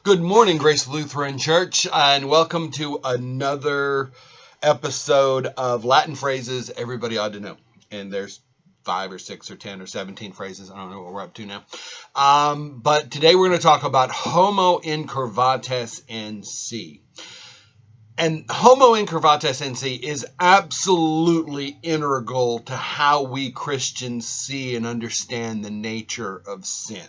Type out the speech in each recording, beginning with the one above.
Good morning, Grace Lutheran Church, and welcome to another episode of Latin phrases everybody ought to know. And there's 5 or 6 or 10 or 17 phrases. I don't know what we're up to now. But today we're going to talk about Homo incurvatus NC. And Homo incurvatus NC is absolutely integral to how we Christians see and understand the nature of sin.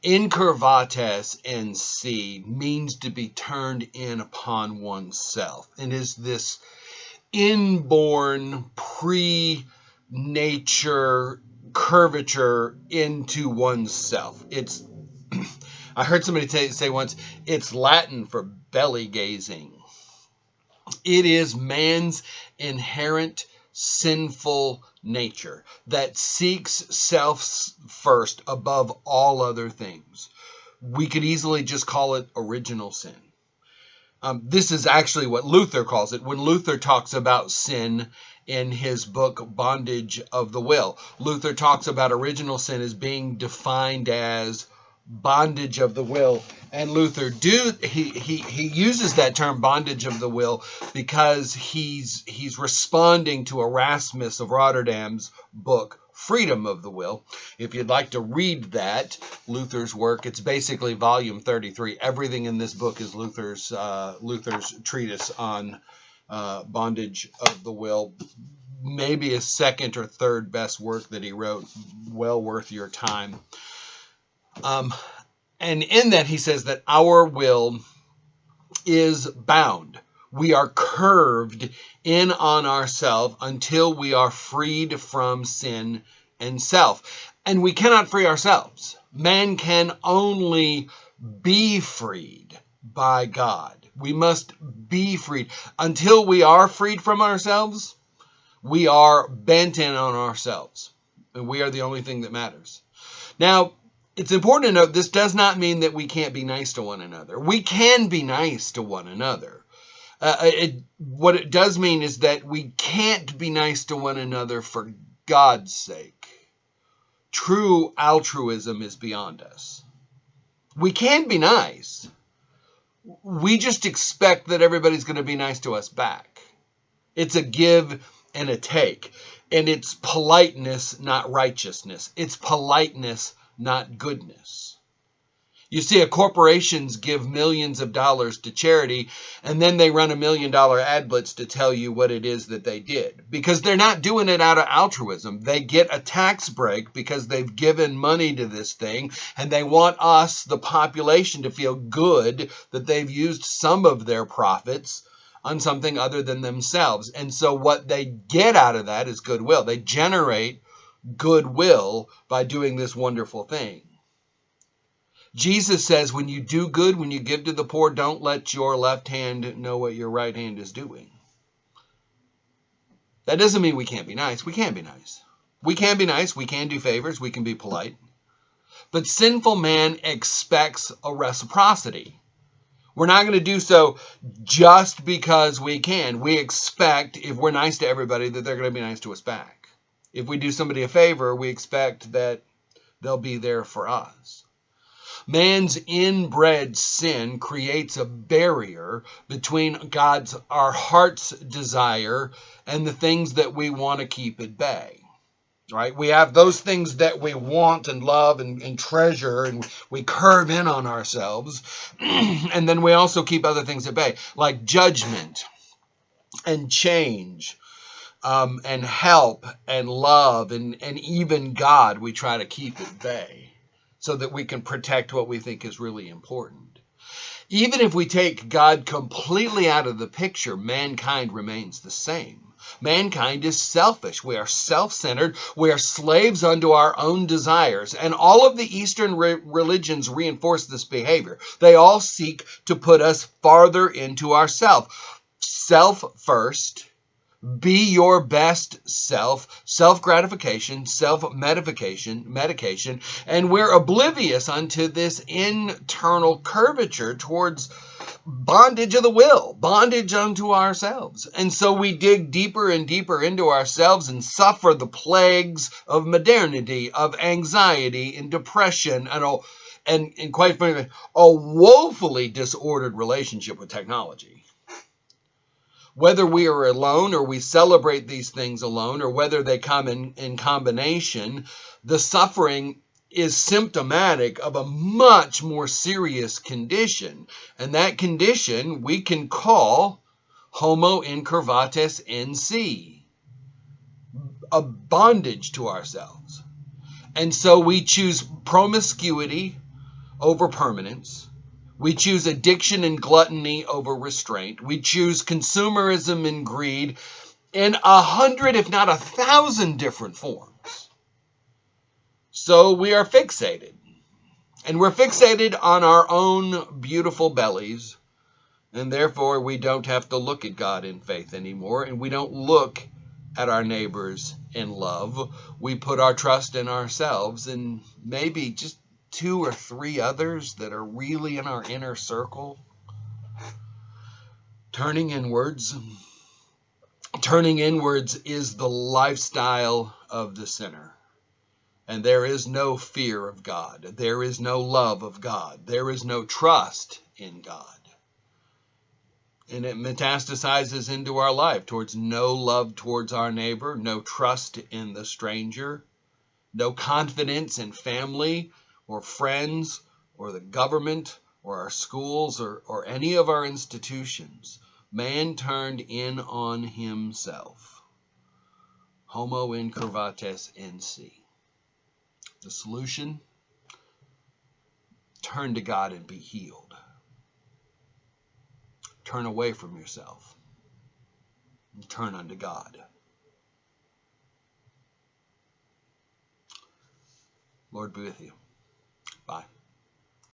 Incurvatus NC means to be turned in upon oneself and is this inborn pre-nature curvature into oneself. It's I heard somebody say once, it's Latin for belly gazing. It is man's inherent sinful nature that seeks self first above all other things. We could easily just call it original sin. This is actually what Luther calls it. When Luther talks about sin in his book, Bondage of the Will, Luther talks about original sin as being defined as bondage of the will. And Luther he uses that term bondage of the will because he's responding to Erasmus of Rotterdam's book Freedom of the Will. If you'd like to read that, Luther's work, it's basically volume 33. Everything in this book is Luther's treatise on bondage of the will. Maybe his second or third best work that he wrote, well worth your time. And in that he says that our will is bound. We are curved in on ourselves until we are freed from sin and self. And we cannot free ourselves. Man can only be freed by God. We must be freed. Until we are freed from ourselves, we are bent in on ourselves. And we are the only thing that matters. Now, it's important to note this does not mean that we can't be nice to one another. We can be nice to one another. What it does mean is that we can't be nice to one another for God's sake. True altruism is beyond us. We can be nice. We just expect that everybody's going to be nice to us back. It's a give and a take. And it's politeness, not righteousness. It's politeness, not goodness. You see, corporations give millions of dollars to charity, and then they run $1 million ad blitz to tell you what it is that they did. Because they're not doing it out of altruism. They get a tax break because they've given money to this thing, and they want us, the population, to feel good that they've used some of their profits on something other than themselves. And so what they get out of that is goodwill. They generate goodwill by doing this wonderful thing. Jesus says when you do good, when you give to the poor, don't let your left hand know what your right hand is doing. That doesn't mean we can't be nice. We can be nice. We can be nice. We can do favors. We can be polite. But sinful man expects a reciprocity. We're not going to do so just because we can. We expect, if we're nice to everybody, that they're going to be nice to us back. If we do somebody a favor, we expect that they'll be there for us. Man's inbred sin creates a barrier between our heart's desire and the things that we want to keep at bay. Right? We have those things that we want and love and treasure, and we curve in on ourselves. And then we also keep other things at bay, like judgment and change. And help and love and even God, we try to keep at bay so that we can protect what we think is really important. Even if we take God completely out of the picture, mankind remains the same. Mankind is selfish. We are self-centered. We are slaves unto our own desires. And all of the Eastern religions reinforce this behavior. They all seek to put us farther into ourself. Self first. Be your best self, self-gratification, self-medication, and we're oblivious unto this internal curvature towards bondage of the will, bondage unto ourselves. And so we dig deeper and deeper into ourselves and suffer the plagues of modernity, of anxiety and depression and quite frankly, a woefully disordered relationship with technology. Whether we are alone or we celebrate these things alone, or whether they come in combination, the suffering is symptomatic of a much more serious condition. And that condition we can call Homo incurvatus NC, a bondage to ourselves. And so we choose promiscuity over permanence. We choose addiction and gluttony over restraint. We choose consumerism and greed in 100, if not 1,000 different forms. So we are fixated. And we're fixated on our own beautiful bellies. And therefore we don't have to look at God in faith anymore. And we don't look at our neighbors in love. We put our trust in ourselves and maybe just 2 or 3 others that are really in our inner circle. Turning inwards. Turning inwards is the lifestyle of the sinner. And there is no fear of God. There is no love of God. There is no trust in God. And it metastasizes into our life towards no love towards our neighbor, no trust in the stranger, no confidence in family or friends or the government or our schools or any of our institutions. Man turned in on himself. Homo incurvatus NC. The solution? Turn to God and be healed. Turn away from yourself and turn unto God. Lord be with you. Bye.